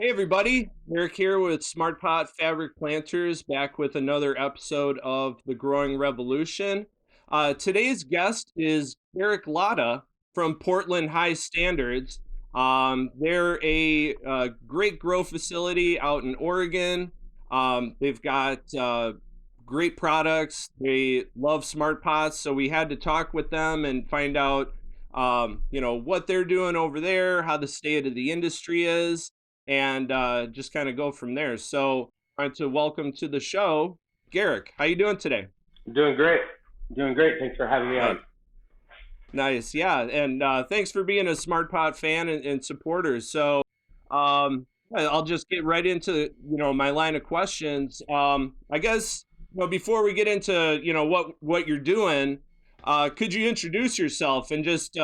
Hey everybody, Eric here with Smart Pot Fabric Planters, back with another episode of The Growing Revolution. Today's guest is Gerrik Latta from Portland High Standards. They're a great grow facility out in Oregon. They've got great products. They love Smart Pots, so we had to talk with them and find out, what they're doing over there, how the state of the industry is and just kind of go from there. So, I want to welcome to the show, Gerrik. How you doing today? Doing great. Doing great. Thanks for having me Nice, on. nice, yeah, and thanks for being a Smart Pot fan and supporter. So, um, I'll just get right into my line of questions. I guess before we get into what you're doing, could you introduce yourself and just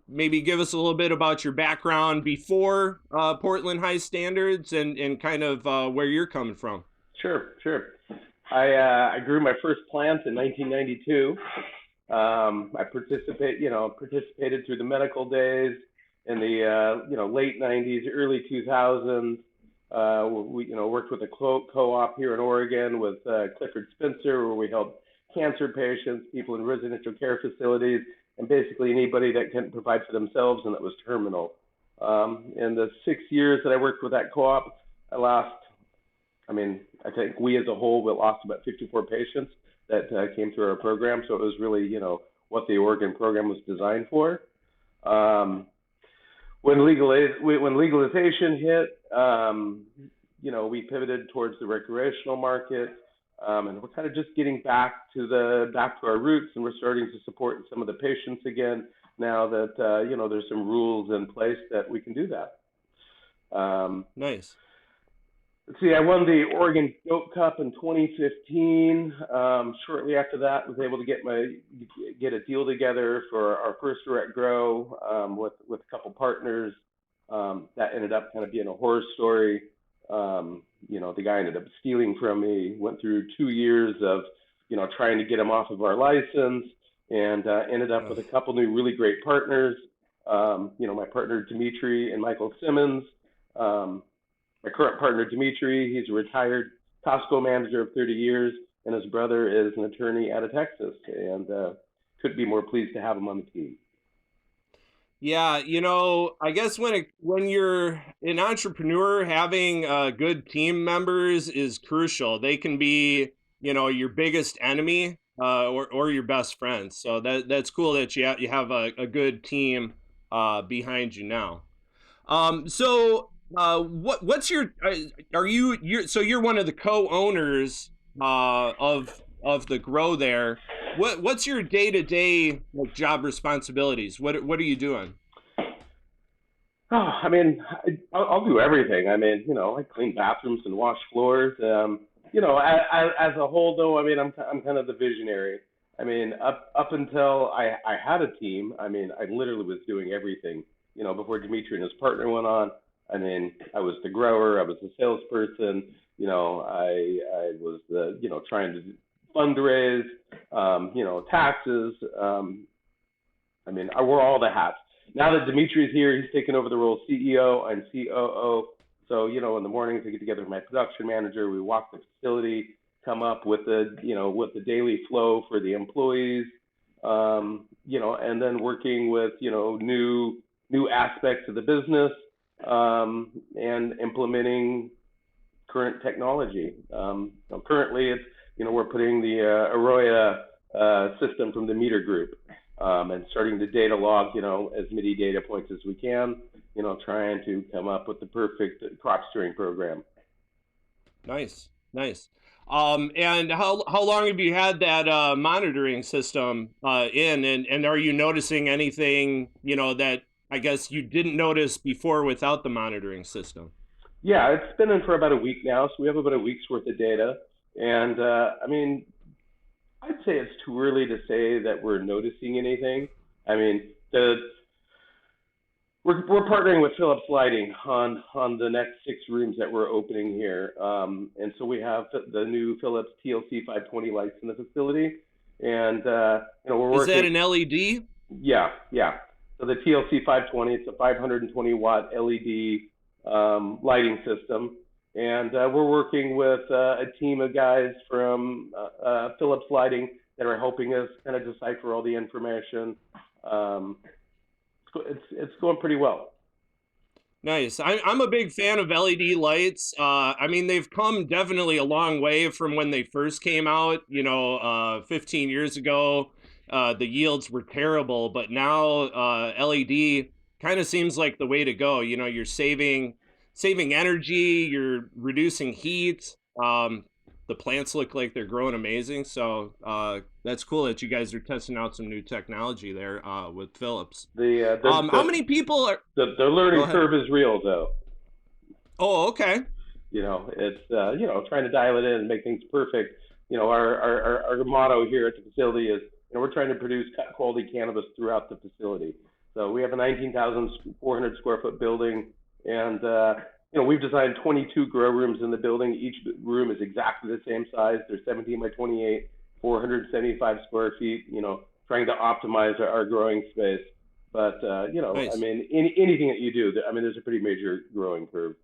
maybe give us a little bit about your background before Portland High Standards and kind of where you're coming from? Sure, sure. I grew my first plants in 1992. I participated through the medical days in the late 90s, early 2000s. We worked with a co-op here in Oregon with Clifford Spencer, where we helped cancer patients, people in residential care facilities, and basically anybody that couldn't provide for themselves and that was terminal. In the 6 years that I worked with that co-op, I lost. I think we as a whole we lost about 54 patients that came through our program. So it was really, what the Oregon program was designed for. Um, when legalization hit, we pivoted towards the recreational market, and we're kind of just getting back to our roots, and we're starting to support some of the patients again. Now that there's some rules in place that we can do that. Um, Nice. let's see, I won the Oregon Goat Cup in 2015. Shortly after that, was able to get a deal together for our first direct grow with a couple partners. That ended up kind of being a horror story. The guy ended up stealing from me. Went through 2 years of trying to get him off of our license, and ended up with a couple new really great partners. My partner Dimitri and Michael Simmons. Um, my current partner, Dimitri, he's a retired Costco manager of 30 years, and his brother is an attorney out of Texas, and couldn't be more pleased to have him on the team. Yeah, I guess when you're an entrepreneur, having good team members is crucial. They can be, your biggest enemy or your best friend. So that's cool that you have a good team behind you now. What's your are you're so you're one of the co-owners of the grow there. What's your day-to-day job responsibilities? What are you doing? Oh, I'll do everything. I clean bathrooms and wash floors. As a whole, though, I'm kind of the visionary. Up until I had a team, I literally was doing everything. Before Dimitri and his partner went on, I was the grower, I was the salesperson. I was the trying to fundraise, taxes. I wore all the hats. Now that Dimitri's here, he's taken over the role of CEO and COO. So, in the mornings I get together with my production manager. We walk the facility, come up with the daily flow for the employees, and then working with, new aspects of the business, and implementing current technology. Currently, it's we're putting the Arroya system from the meter group, and starting to data log as many data points as we can. Trying to come up with the perfect crop steering program. Nice, nice. And how long have you had that monitoring system and are you noticing anything that I guess you didn't notice before without the monitoring system? Yeah, it's been in for about a week now, so we have about a week's worth of data. And I'd say it's too early to say that we're noticing anything. I mean, the we're partnering with Philips Lighting on the next 6 rooms that we're opening here, and so we have the new Philips TLC 520 lights in the facility, and we're Is that working. an LED? Yeah, yeah. So the TLC 520, it's a 520 watt LED. lighting system. And we're working with a team of guys from Philips Lighting that are helping us kind of decipher all the information. Um, it's going pretty well. Nice. I'm a big fan of LED lights. I mean, they've come definitely a long way from when they first came out, 15 years ago. The yields were terrible, but now LED kind of seems like the way to go. You're saving energy, you're reducing heat. The plants look like they're growing amazing. So that's cool that you guys are testing out some new technology there with Philips. The How many people are? the Go learning ahead. curve is real, though. Oh, okay. It's trying to dial it in and make things perfect. Our motto here at the facility is, we're trying to produce cut quality cannabis throughout the facility. So we have a 19,400 square foot building, and we've designed 22 grow rooms in the building. Each room is exactly the same size. They're 17 by 28, 475 square feet. Trying to optimize our growing space. But I Nice. mean, anything that you do, I mean, there's a pretty major growing curve.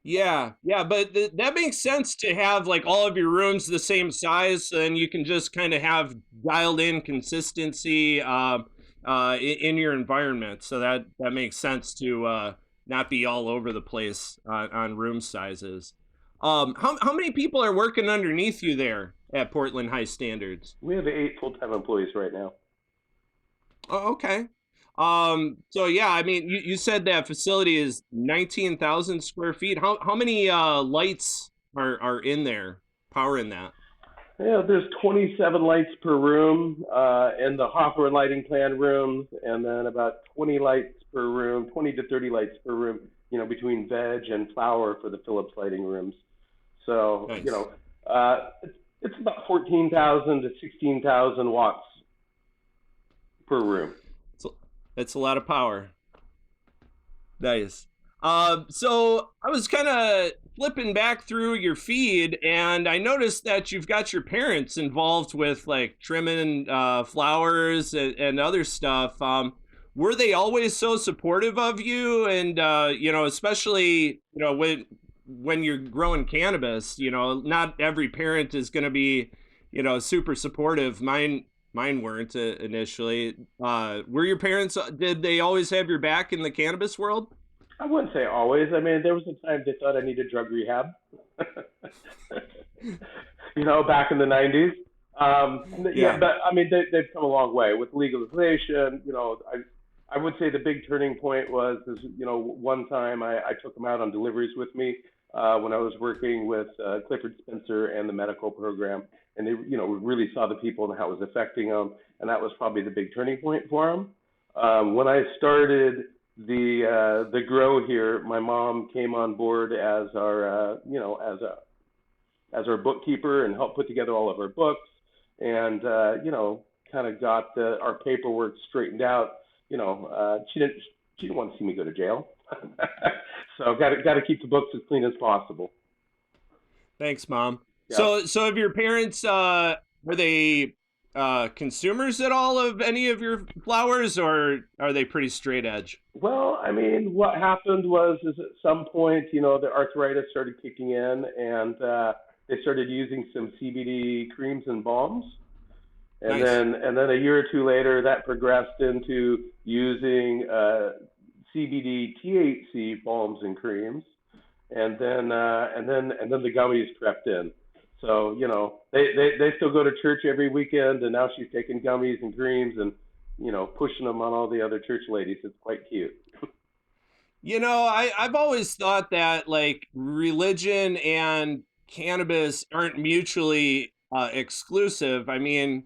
Yeah, yeah, but that makes sense to have like all of your rooms the same size, and you can just kind of have dialed in consistency in your environment. So that makes sense to not be all over the place on room sizes. How many people are working underneath you there at Portland High Standards? We have 8 full-time employees right now. Oh, okay. So yeah, I mean, you said that facility is 19,000 square feet. How many lights are in there powering that? Yeah, there's 27 lights per room in the hopper and lighting plan rooms, and then about 20 lights per room, 20 to 30 lights per room, between veg and flower for the Philips lighting rooms. So, Nice. it's about 14,000 to 16,000 watts per room. So that's a lot of power. Nice. So I was kind of flipping back through your feed, and I noticed that you've got your parents involved with like trimming flowers and other stuff. Were they always so supportive of you? And especially when you're growing cannabis, not every parent is going to be, super supportive. Mine weren't initially. Were your parents? Did they always have your back in the cannabis world? I wouldn't say always. I mean, there was a time they thought I needed drug rehab. Back in the '90s. Yeah, Yeah. but I mean, they've come a long way with legalization. I would say the big turning point was, is one time I took them out on deliveries with me when I was working with Clifford Spencer and the medical program, and they really saw the people and how it was affecting them, and that was probably the big turning point for them. When I started the grow here, my mom came on board as our as our bookkeeper and helped put together all of our books, and kind of got our paperwork straightened out. She didn't want to see me go to jail, so got to keep the books as clean as possible. Thanks, Mom. Yeah. So have your parents were they consumers at all of any of your flowers, or are they pretty straight edge? Well, I mean, what happened was, is at some point, the arthritis started kicking in, and they started using some CBD creams and balms. And Nice. then a year or two later, that progressed into using CBD THC balms and creams, and then the gummies crept in. So they still go to church every weekend, and now she's taking gummies and creams and pushing them on all the other church ladies. It's quite cute. I've always thought that like religion and cannabis aren't mutually exclusive. I mean,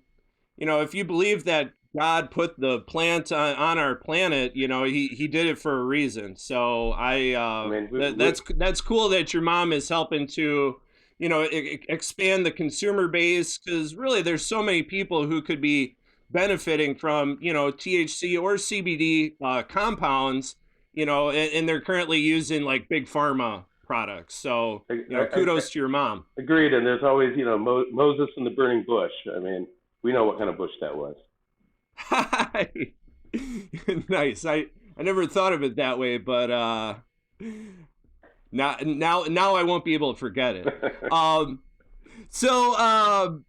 if you believe that God put the plant on our planet, he did it for a reason. So I mean, that's cool that your mom is helping to, expand the consumer base, because really there's so many people who could be benefiting from, THC or CBD compounds, and they're currently using like big pharma products. So, I kudos to your mom. agreed. And there's always Moses and the burning bush. I mean, we know what kind of bush that was. Nice. I never thought of it that way, but Now I won't be able to forget it. Um, so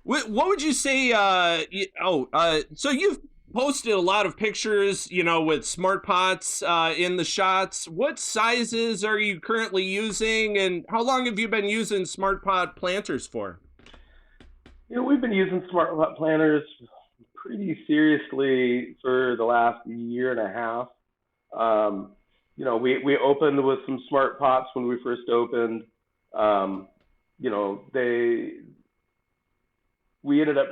what would you say? So you've posted a lot of pictures, with smart pots in the shots. What sizes are you currently using, and how long have you been using smart pot planters for? We've been using smart pot planners pretty seriously for the last year and a half. Um, we opened with some smart pots when we first opened. Um, they we ended up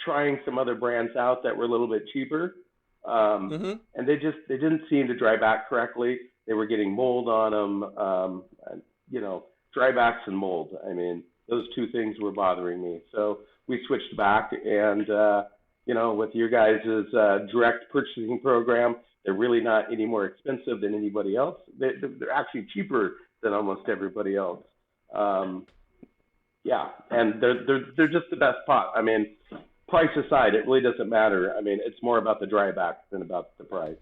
trying some other brands out that were a little bit cheaper, Hmm. and they didn't seem to dry back correctly. They were getting mold on them, and, dry backs and mold. I mean, those two things were bothering me. So we switched back, and with your guys' direct purchasing program, they're really not any more expensive than anybody else. They're actually cheaper than almost everybody else. Um, yeah, and they're just the best pot. I mean, price aside, it really doesn't matter. I mean, it's more about the dryback than about the price.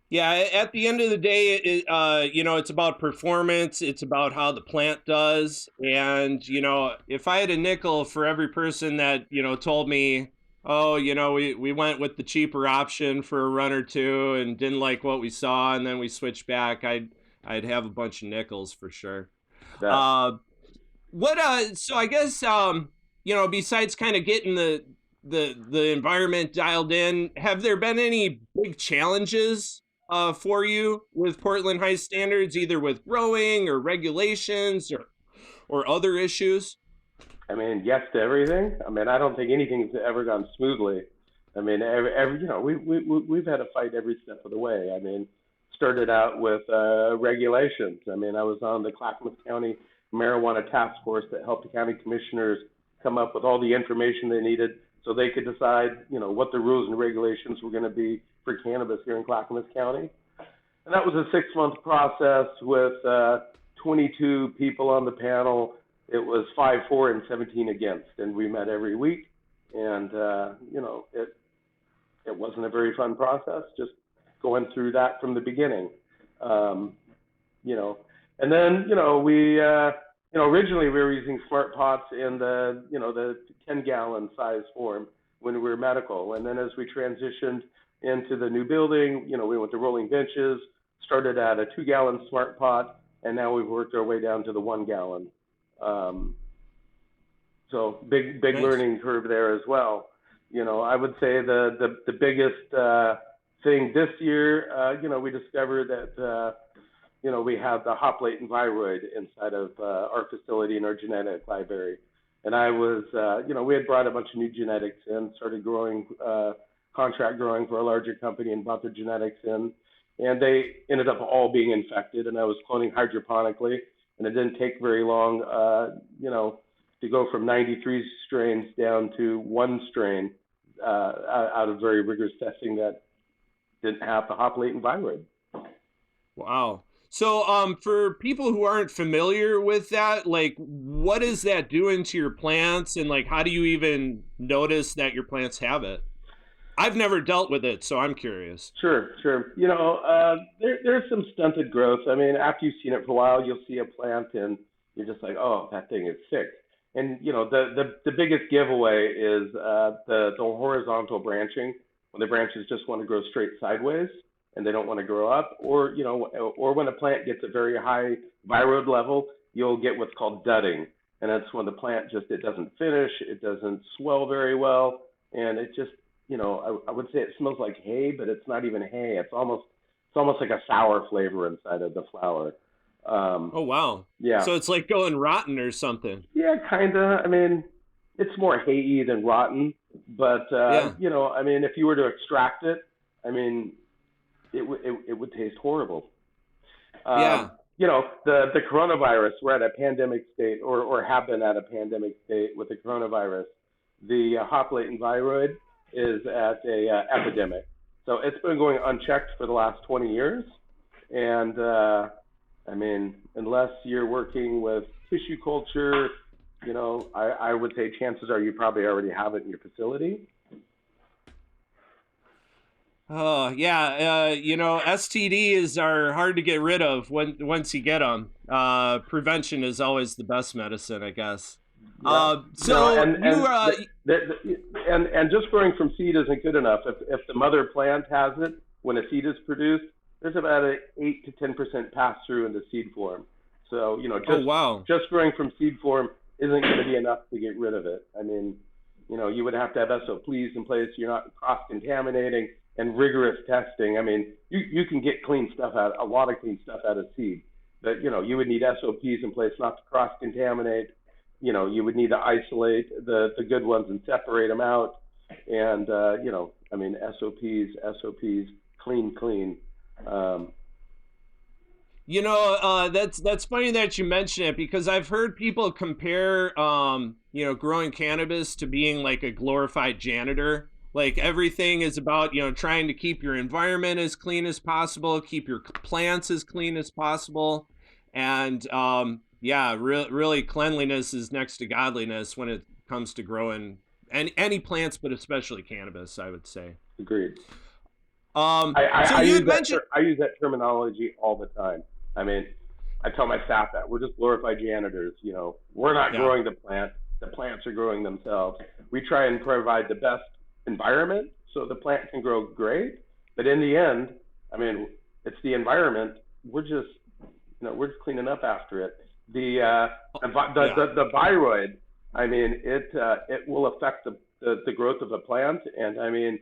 Yeah, at the end of the day, it's about performance. It's about how the plant does. And, if I had a nickel for every person that, told me, oh, we went with the cheaper option for a run or two and didn't like what we saw, and then we switched back, I'd have a bunch of nickels for sure. That Uh, so I guess, besides kind of getting the environment dialed in, have there been any big challenges for you with Portland High Standards, either with growing or regulations or other issues? I mean, yes to everything. I mean, I don't think anything's ever gone smoothly. I mean, we've had to fight every step of the way. I mean, started out with regulations. I mean, I was on the Clackamas County Marijuana Task Force that helped the county commissioners come up with all the information they needed so they could decide, what the rules and regulations were going to be for cannabis here in Clackamas County. And that was a 6 month process with 22 people on the panel. It was 5 for and 17 against, and we met every week. And it wasn't a very fun process, just going through that from the beginning. Um, you know, and then we originally we were using smart pots in the 10-gallon size form when we were medical, and then as we transitioned into the new building, we went to rolling benches, started at a 2-gallon smart pot, and now we've worked our way down to the 1 gallon. Um, so big Nice. learning curve there as well. I would say the biggest thing this year, we discovered that we have the hop latent viroid inside of our facility in our genetic library. And I was, we had brought a bunch of new genetics in, started growing, contract growing for a larger company and brought their genetics in. And they ended up all being infected, and I was cloning hydroponically. And it didn't take very long, to go from 93 strains down to one strain out of very rigorous testing that didn't have the hop latent viroid. Wow. So, for people who aren't familiar with that, like, what is that doing to your plants, and like, how do you even notice that your plants have it? I've never dealt with it, so I'm curious. Sure, sure. There's some stunted growth. I mean, after you've seen it for a while, you'll see a plant and you're just like, oh, that thing is sick. And the biggest giveaway is the horizontal branching, when the branches just want to grow straight sideways and they don't want to grow up, or when a plant gets a very high viroid level, you'll get what's called dudding, and that's when the plant just it doesn't finish, it doesn't swell very well, and it just I would say it smells like hay, but it's not even hay. It's almost like a sour flavor inside of the flower. Um, Oh, wow. yeah, So it's like going rotten or something. yeah, kinda. I mean, it's more hay than rotten, but Yeah. I mean, if you were to extract it, I mean, it would taste horrible. Yeah. The coronavirus, we're at a pandemic state, or have been at a pandemic state with the coronavirus. The hop latent viroid is at a epidemic. So it's been going unchecked for the last 20 years. And I mean, unless you're working with tissue culture, I would say chances are you probably already have it in your facility. Oh yeah, STDs are hard to get rid of once you get them. Prevention is always the best medicine, I guess. Yeah. So you And just growing from seed isn't good enough. If the mother plant has it when a seed is produced, there's about an 8 to 10% pass through into seed form. So oh wow. just growing from seed form isn't going to be enough to get rid of it. I mean, you would have to have SOPs in place. You're not cross contaminating and rigorous testing. I mean, you can get clean stuff out, a lot of clean stuff out of seed, but you would need SOPs in place not to cross contaminate. You would need to isolate the good ones and separate them out. And I mean, SOPs, clean, clean. Um, That's funny that you mention it because I've heard people compare, growing cannabis to being like a glorified janitor. Like everything is about, trying to keep your environment as clean as possible, keep your plants as clean as possible. And yeah, really cleanliness is next to godliness when it comes to growing any plants, but especially cannabis, I would say. Agreed. So I you use had mentioned, I use that terminology all the time. I mean, I tell my staff that we're just glorified janitors. We're not yeah. growing the plant; the plants are growing themselves. We try and provide the best environment so the plant can grow great. But in the end, I mean, it's the environment. We're just cleaning up after it. Yeah. The viroid. I mean, it will affect the growth of a plant, and I mean,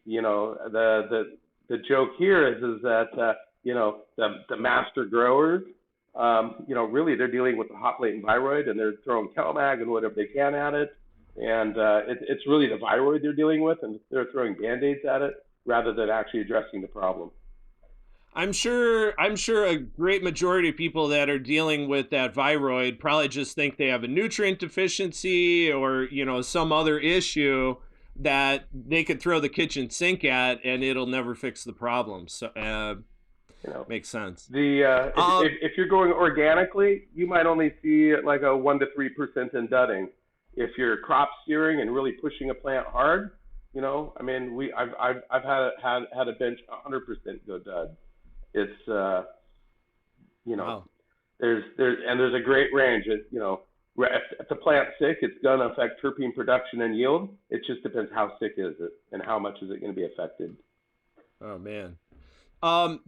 the joke here is that the master growers, really they're dealing with the hot latent viroid and they're throwing CalMag and whatever they can at it, and it's really the viroid they're dealing with, and they're throwing band-aids at it rather than actually addressing the problem. I'm sure a great majority of people that are dealing with that viroid probably just think they have a nutrient deficiency or, some other issue that they could throw the kitchen sink at and it'll never fix the problem. So, You know, makes sense. the Uh, if you're going organically, you might only see like a 1 to 3% in dudding. If you're crop steering and really pushing a plant hard, I mean, I've had a bench 100% go dud. It's you know, wow. there's a great range. If the plant's sick, it's going to affect terpene production and yield. It just depends how sick is it and how much is it going to be affected. Oh man.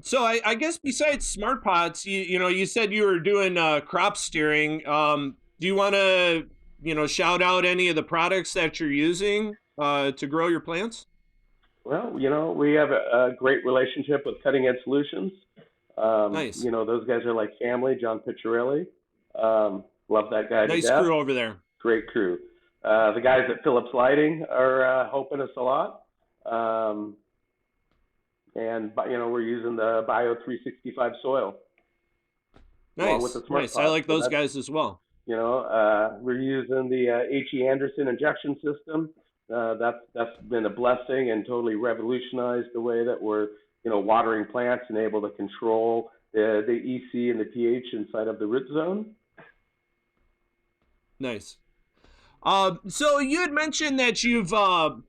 So I guess besides smart pots, you said you were doing crop steering. Do you want to, shout out any of the products that you're using to grow your plants? Well, we have a great relationship with Cutting Edge Solutions. Nice. Those guys are like family. John Picciarelli, love that guy to Nice death. crew over there. Great crew. The guys at Phillips Lighting are helping us a lot. Um, and we're using the Bio 365 soil along with Nice. the Smart Nice. I Pod. like So those that's guys as well. we're using the H.E. Anderson injection system. That's been a blessing and totally revolutionized the way that we're watering plants and able to control the EC and the pH inside of the root zone. Nice. So you had mentioned that you won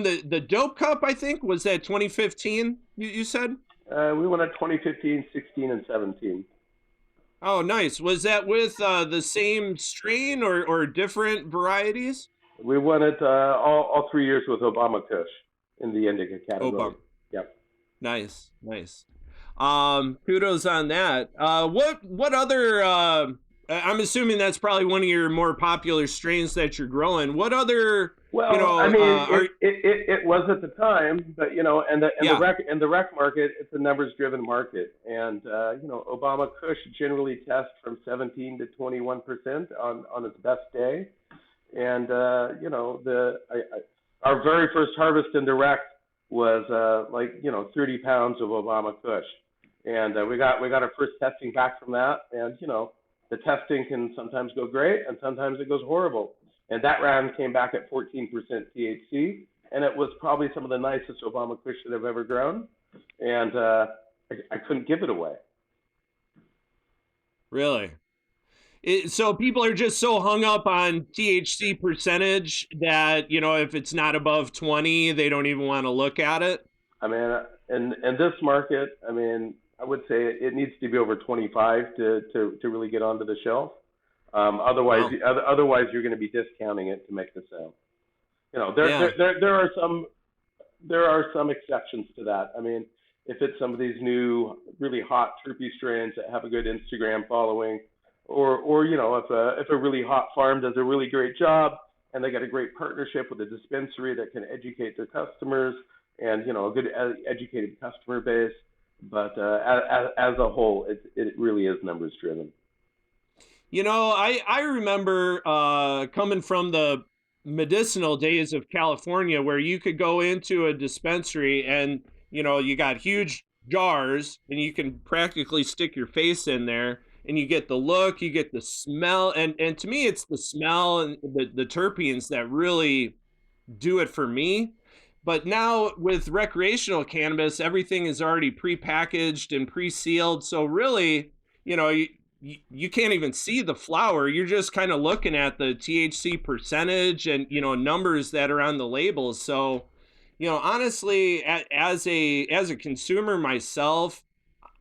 the Dope Cup, I think. Was that 2015? You said? We won at 2015, 16, and 17. Oh, nice. Was that with the same strain or different varieties? We won it all 3 years with Obama Kush in the indica Oh, category. bump. Yep. Nice, nice. Kudos on that. What other? I'm assuming that's probably one of your more popular strains that you're growing. What other? Well, I mean, Are it was at the time, but yeah. and the rec market, it's a numbers driven market, and Obama Kush generally tests from 17 to 21% on its best day, and our very first harvest in direct was 30 pounds of Obama Kush, and we got our first testing back from that, and the testing can sometimes go great and sometimes it goes horrible, and that round came back at 14% THC, and it was probably some of the nicest Obama Kush that I've ever grown, and I couldn't give it away. Really? So people are just so hung up on THC percentage that, if it's not above 20, they don't even want to look at it. I mean, in this market, I mean, I would say it needs to be over 25 to really get onto the shelf. Otherwise, Wow. otherwise you're going to be discounting it to make the sale. You know, Yeah. there are some exceptions to that. I mean, if it's some of these new really hot terpy strains that have a good Instagram following, or if a really hot farm does a really great job and they got a great partnership with a dispensary that can educate their customers and a good educated customer base. But as a whole, it really is numbers driven. I remember coming from the medicinal days of California where you could go into a dispensary and, you got huge jars and you can practically stick your face in there and you get the look, you get the smell. And to me, it's the smell and the terpenes that really do it for me. But now with recreational cannabis, everything is already prepackaged and pre-sealed. So really, you can't even see the flower. You're just kind of looking at the THC percentage and numbers that are on the labels. So, honestly, as a consumer myself,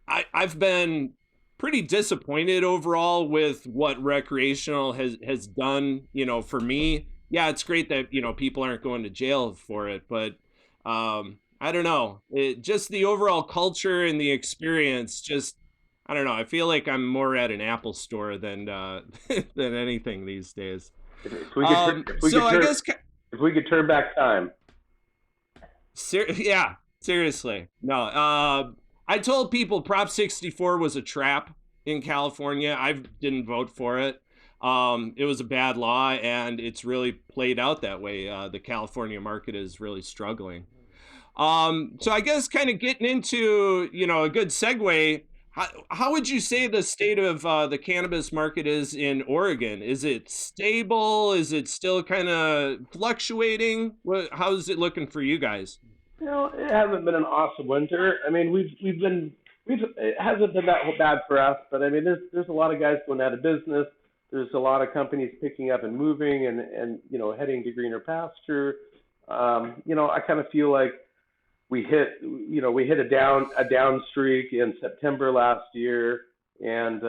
I've been pretty disappointed overall with what recreational has done, for me. Yeah, it's great that, people aren't going to jail for it, but I don't know. Just the overall culture and the experience just I don't know. I feel like I'm more at an Apple store than than anything these days. If we could if we So could I turn guess if we could turn back time. Yeah, seriously. No. I told people Prop 64 was a trap in California. I didn't vote for it. It was a bad law, and it's really played out that way. The California market is really struggling. So I guess kind of getting into, a good segue. How would you say the state of the cannabis market is in Oregon? Is it stable? Is it still kind of fluctuating? How's it looking for you guys? It hasn't been an awesome winter. I mean, we've it hasn't been that bad for us, but I mean, there's a lot of guys going out of business. There's a lot of companies picking up and moving and heading to greener pasture. I kind of feel like we hit a down streak in September last year, and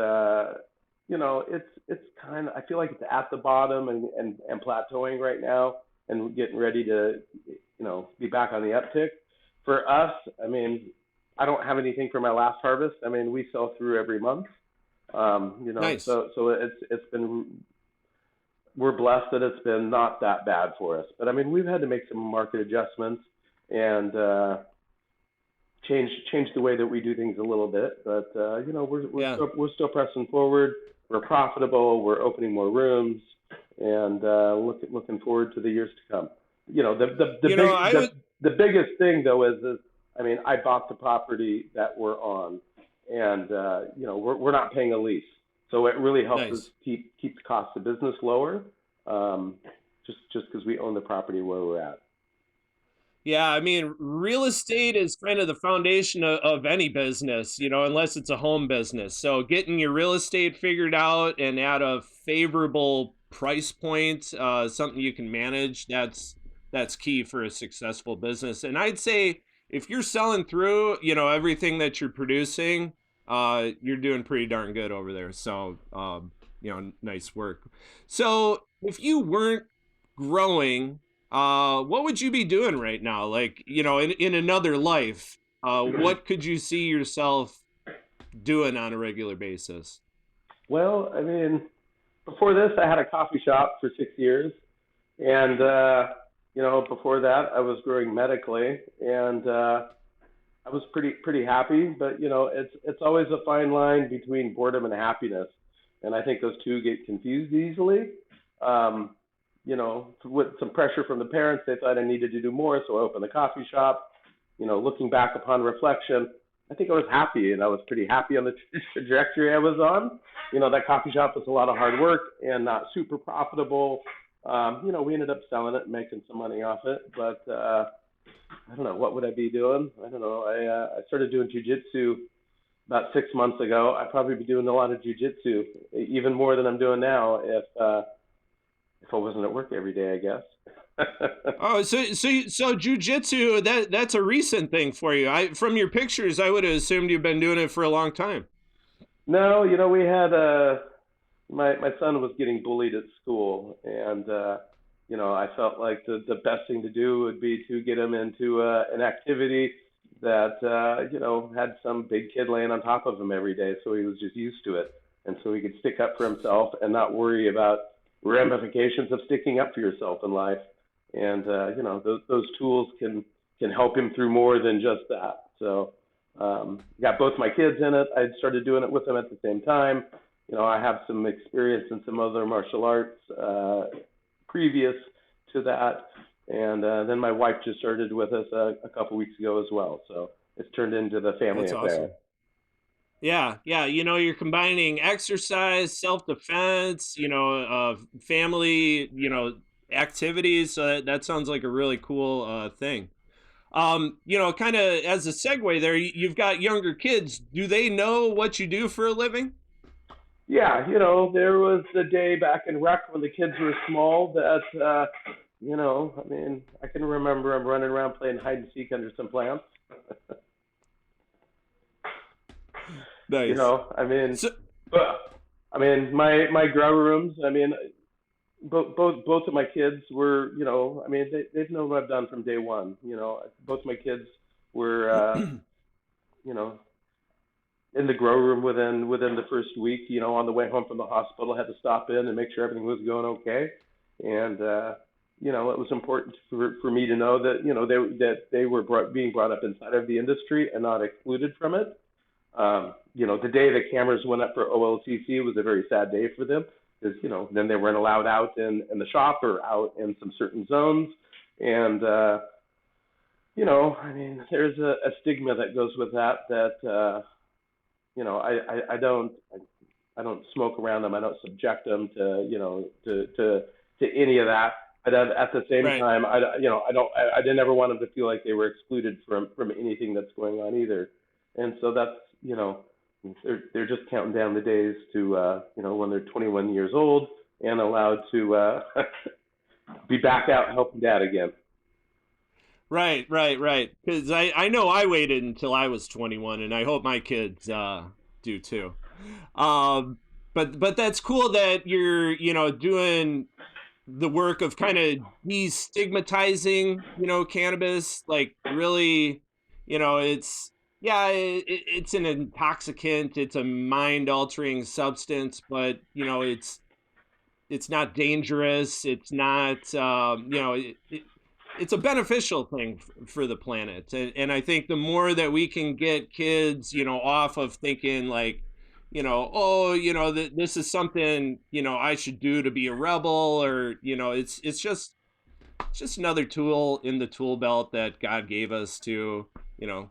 it's kind of I feel like it's at the bottom and plateauing right now, and getting ready to be back on the uptick. For us, I mean, I don't have anything for my last harvest. I mean, we sell through every month. Nice. So it's been we're blessed that it's been not that bad for us. But I mean, we've had to make some market adjustments and change the way that we do things a little bit. But Yeah. we're still pressing forward. We're profitable. We're opening more rooms, and looking forward to the years to come. You know, You know, I would the biggest thing though is I mean, I bought the property that we're on, and we're not paying a lease, so it really helps us nice. keep the cost of business lower. Um, just because we own the property where we're at. Yeah, I mean, real estate is kind of the foundation of any business, unless it's a home business. So getting your real estate figured out and at a favorable price point, something you can manage, that's key for a successful business. And I'd say if you're selling through, everything that you're producing, you're doing pretty darn good over there. So, nice work. So if you weren't growing, what would you be doing right now? Like, in another life, what could you see yourself doing on a regular basis? Well, I mean, before this, I had a coffee shop for 6 years, and before that, I was growing medically, and I was pretty happy. But it's always a fine line between boredom and happiness, and I think those two get confused easily. Um, with some pressure from the parents, they thought I needed to do more, so I opened the coffee shop. Looking back upon reflection, I think I was happy, and I was pretty happy on the trajectory I was on. That coffee shop was a lot of hard work and not super profitable. We ended up selling it and making some money off it, but I don't know what would I be doing. I don't know. I started doing jujitsu about 6 months ago, I'd probably be doing a lot of jujitsu, even more than I'm doing now if I wasn't at work every day, I guess. Oh, so jujitsu, that's a recent thing for you. I from your pictures, I would have assumed you've been doing it for a long time. No, we had my son was getting bullied at school, and I felt like the best thing to do would be to get him into an activity that had some big kid laying on top of him every day, so he was just used to it, and so he could stick up for himself and not worry about ramifications of sticking up for yourself in life. And those tools can help him through more than just that. So got both my kids in it. I started doing it with them at the same time. I have some experience in some other martial arts previous to that, and then my wife just started with us a couple weeks ago as well. So it's turned into the family That's affair. awesome. Yeah, yeah. You're combining exercise, self-defense, family, activities. So that sounds like a really cool thing. Kind of as a segue there, you've got younger kids. Do they know what you do for a living? Yeah, there was the day back in rec when the kids were small that, I mean, I can remember them running around playing hide and seek under some plants. Nice. I mean, So, but my grow rooms. I mean, both of my kids were, I mean, they've known what I've done from day one. Both my kids were, you know, in the grow room within the first week. On the way home from the hospital, I had to stop in and make sure everything was going okay. And it was important for me to know that they were being brought up inside of the industry and not excluded from it. The day the cameras went up for OLCC was a very sad day for them because then they weren't allowed out in the shop or out in some certain zones. And I mean, there's a stigma that goes with that. I don't smoke around them. I don't subject them to any of that. But at the same right. time, I didn't ever want them to feel like they were excluded from anything that's going on either. And so that's, they're just counting down the days to, when they're 21 years old and allowed to be back out helping dad again. Right. Because I know I waited until I was 21, and I hope my kids do too. Um, but that's cool that you're doing the work of kind of destigmatizing cannabis. Like really, it's yeah, it's an intoxicant. It's a mind altering substance, but it's not dangerous. It's not, it's a beneficial thing for the planet. And I think the more that we can get kids, off of thinking like, oh, this is something, I should do to be a rebel or, it's just another tool in the tool belt that God gave us to, you know,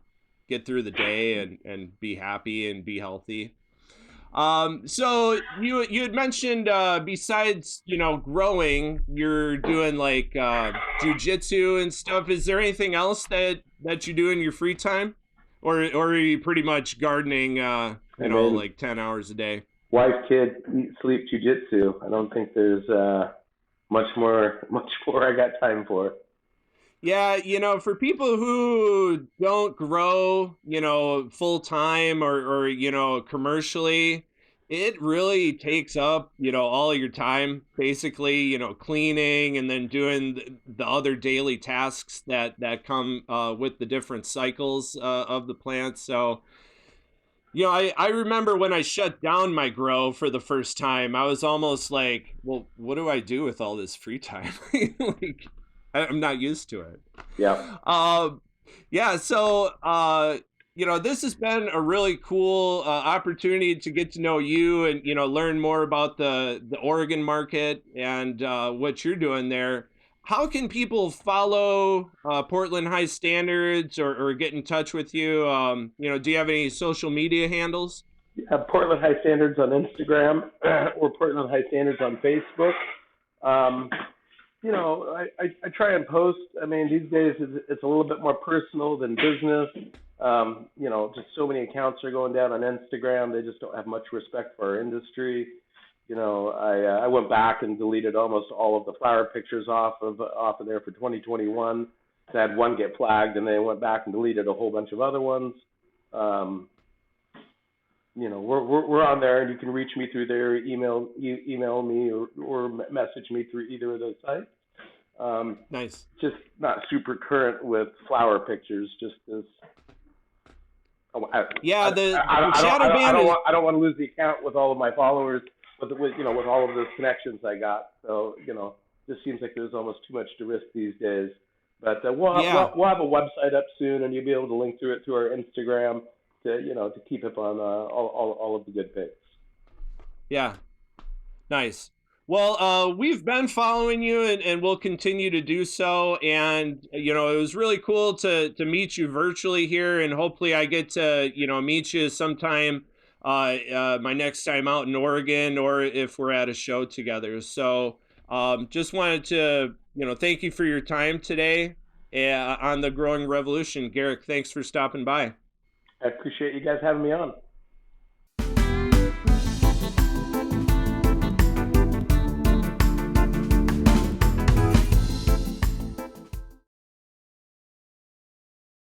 get through the day and be happy and be healthy. So you had mentioned besides growing, you're doing like jujitsu and stuff. Is there anything else that you do in your free time, or are you pretty much gardening? I mean, Like 10 hours a day. wife, kid, eat, sleep, jujitsu. I don't think there's much more I got time for. Yeah, for people who don't grow, full time or commercially, it really takes up, all your time, basically, cleaning and then doing the other daily tasks that come with the different cycles of the plant. So, I remember when I shut down my grow for the first time, I was almost like, well, what do I do with all this free time? Like, I'm not used to it. Yeah. Um, yeah, so this has been a really cool opportunity to get to know you and learn more about the Oregon market and what you're doing there. How can people follow Portland High Standards or get in touch with you? Do you have any social media handles? Portland High Standards on Instagram or Portland High Standards on Facebook. Um, I try and post. I mean, these days it's a little bit more personal than business. Just so many accounts are going down on Instagram. They just don't have much respect for our industry. I went back and deleted almost all of the flower pictures off of there for 2021. I had one get flagged, and then I went back and deleted a whole bunch of other ones. Um, we're on there, and you can reach me through there. Email me or message me through either of those sites. Um, Nice. just not super current with flower pictures, just as Yeah, the shadow ban is I don't want to lose the account with all of my followers, with all of those connections I got. So just seems like there's almost too much to risk these days. But yeah. we'll have a website up soon, and you'll be able to link through it to our Instagram to keep up on all of the good bits. Yeah. Nice. Well, we've been following you, and we'll continue to do so. And it was really cool to meet you virtually here, and hopefully, I get to meet you sometime my next time out in Oregon, or if we're at a show together. So, just wanted to thank you for your time today on the Growing Revolution, Gerrik. Thanks for stopping by. I appreciate you guys having me on.